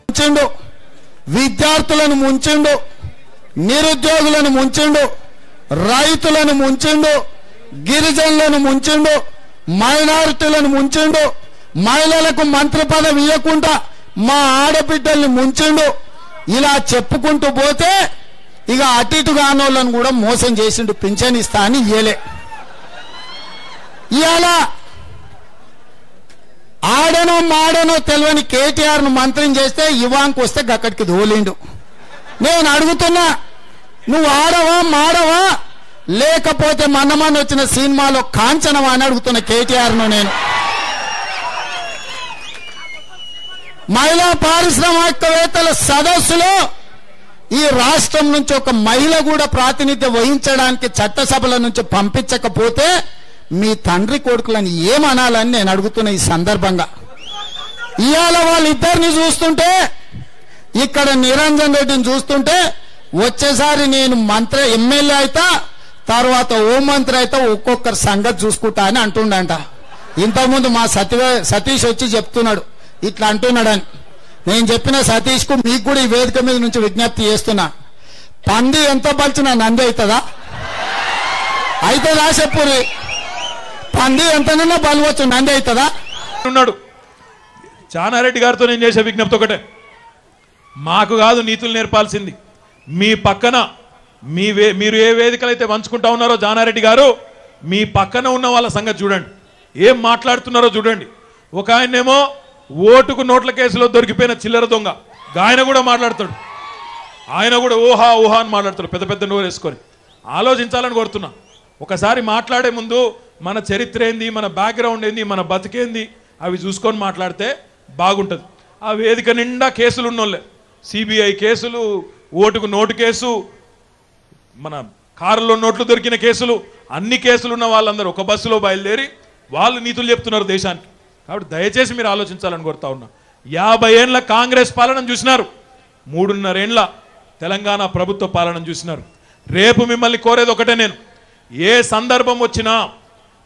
ముంచిండు, విద్యార్థులను ముంచిండు, నిరుద్యోగులను ముంచిండు, రైతులను ముంచిండు, గిరిజనులను ముంచిండు, మైనారిటీలను ముంచిండు, మహిళలకు మంత్రి పదవి ఇవ్వకుండా మా ఆడబిడ్డల్ని ముంచిండు. ఇలా చెప్పుకుంటూ పోతే ఇక అటు ఇటు కానోళ్ళను కూడా మోసం చేసిండు. పింఛన్ ఇస్తా అని ఇయ్యలే. ఇవాళ ఆడనో మాడనో తెలియని కేటీఆర్ ను మంత్రిని చేస్తే ఇవాంకు వస్తే గక్కడికి దోలిండు. నేను అడుగుతున్నా, నువ్వు ఆడవా మాడవా లేకపోతే మన్నమన్న వచ్చిన సినిమాలో కాంచనవా అని అడుగుతున్న కేటీఆర్ ను నేను. మహిళా పారిశ్రామికవేత్తల సదస్సులో ఈ రాష్ట్రం నుంచి ఒక మహిళ కూడా ప్రాతినిధ్యం వహించడానికి చట్టసభల నుంచి పంపించకపోతే మీ తండ్రి కొడుకులని ఏమనాలని నేను అడుగుతున్న ఈ సందర్భంగా. ఇవాళ వాళ్ళిద్దరిని చూస్తుంటే, ఇక్కడ నిరంజన్ రెడ్డిని చూస్తుంటే వచ్చేసారి నేను ఎమ్మెల్యే అయితా, తర్వాత హోంమంత్రి అయితే ఒక్కొక్కరి సంగతి చూసుకుంటా అని అంటుండంట. ఇంతకుముందు మా సతీష్ వచ్చి చెప్తున్నాడు ఇట్లా అంటున్నాడని. నేను చెప్పిన సతీష్ కు మీకు కూడా ఈ వేదిక మీద నుంచి విజ్ఞప్తి చేస్తున్నా, పంది ఎంత పలిచినా నంది అవుతుందా? అవుతుందా చెప్పురి? పంది ఎంతనన్నా బలవచ్చు, నంది అవుతుందా? ఉన్నాడు జానారెడ్డి గారితో నేను చేసే విజ్ఞప్తి ఒకటే, మాకు కాదు నీతులు నేర్పాల్సింది, మీ పక్కన మీరు ఏ వేదికలు అయితే పంచుకుంటా ఉన్నారో జానారెడ్డి గారు, మీ పక్కన ఉన్న వాళ్ళ సంగతి చూడండి, ఏం మాట్లాడుతున్నారో చూడండి. ఒక ఆయనేమో ఓటుకు నోట్ల కేసులో దొరికిపోయిన చిల్లర దొంగ, ఆయన కూడా మాట్లాడతాడు, ఆయన కూడా ఊహా ఊహా అని మాట్లాడతాడు, పెద్ద పెద్ద నోరు వేసుకొని. ఆలోచించాలని కోరుతున్నా. ఒకసారి మాట్లాడే ముందు మన చరిత్ర ఏంది, మన బ్యాక్గ్రౌండ్ ఏంది, మన బతికేంది అవి చూసుకొని మాట్లాడితే బాగుంటుంది. ఆ వేదిక నిండా కేసులు ఉన్నోళ్ళే, సిబిఐ కేసులు, ఓటుకు నోటు కేసు, మన కారులో నోట్లు దొరికిన కేసులు, అన్ని కేసులు ఉన్న వాళ్ళందరూ ఒక బస్సులో బయలుదేరి వాళ్ళు నీతులు చెప్తున్నారు దేశానికి. కాబట్టి దయచేసి మీరు ఆలోచించాలని కోరుతా ఉన్నా. 50 ఏళ్ల కాంగ్రెస్ పాలన చూసినారు, 3.5 ఏళ్ల తెలంగాణ ప్రభుత్వ పాలన చూసినారు. రేపు మిమ్మల్ని కోరేది ఒకటే, నేను ఏ సందర్భం వచ్చినా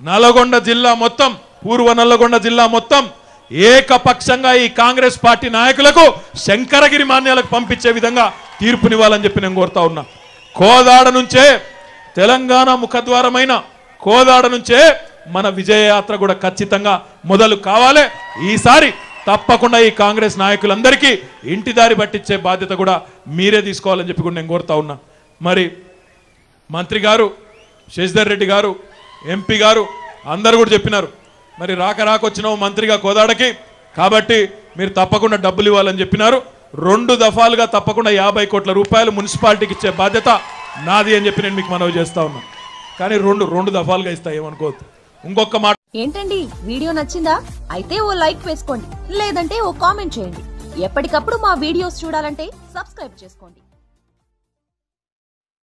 నల్లగొండ జిల్లా మొత్తం, పూర్వ నల్లగొండ జిల్లా మొత్తం ఏకపక్షంగా ఈ కాంగ్రెస్ పార్టీ నాయకులకు శంకరగిరి మాన్యాలకు పంపించే విధంగా తీర్పునివ్వాలని చెప్పి నేను కోరుతా ఉన్నా. కోదాడ నుంచే, తెలంగాణ ముఖద్వారమైన కోదాడ నుంచే మన విజయయాత్ర కూడా ఖచ్చితంగా మొదలు కావాలి. ఈసారి తప్పకుండా ఈ కాంగ్రెస్ నాయకులందరికీ ఇంటి దారి పట్టించే బాధ్యత కూడా మీరే తీసుకోవాలని చెప్పి కూడా నేను కోరుతా ఉన్నా. మరి మంత్రి గారు, శశిధర్ రెడ్డి గారు, ఎంపీ గారు అందరూ కూడా చెప్పినారు, మరి రాకొచ్చినావు మంత్రిగా కోదాడకి, కాబట్టి మీరు తప్పకుండా డబ్బులు ఇవ్వాలని చెప్పినారు. 2 దఫాలుగా తప్పకుండా 50 కోట్ల రూపాయలు మున్సిపాలిటీకి ఇచ్చే బాధ్యత నాది అని చెప్పి నేను మీకు మనవి చేస్తా ఉన్నా. కానీ రెండు దఫాలుగా ఇస్తా, ఏమనుకోవద్దు. ఇంకొక మాట ఏంటండి, వీడియో నచ్చిందా? అయితే ఓ లైక్ వేసుకోండి, లేదంటే ఓ కామెంట్ చేయండి. ఎప్పటికప్పుడు మా వీడియోస్ చూడాలంటే సబ్స్క్రైబ్ చేసుకోండి.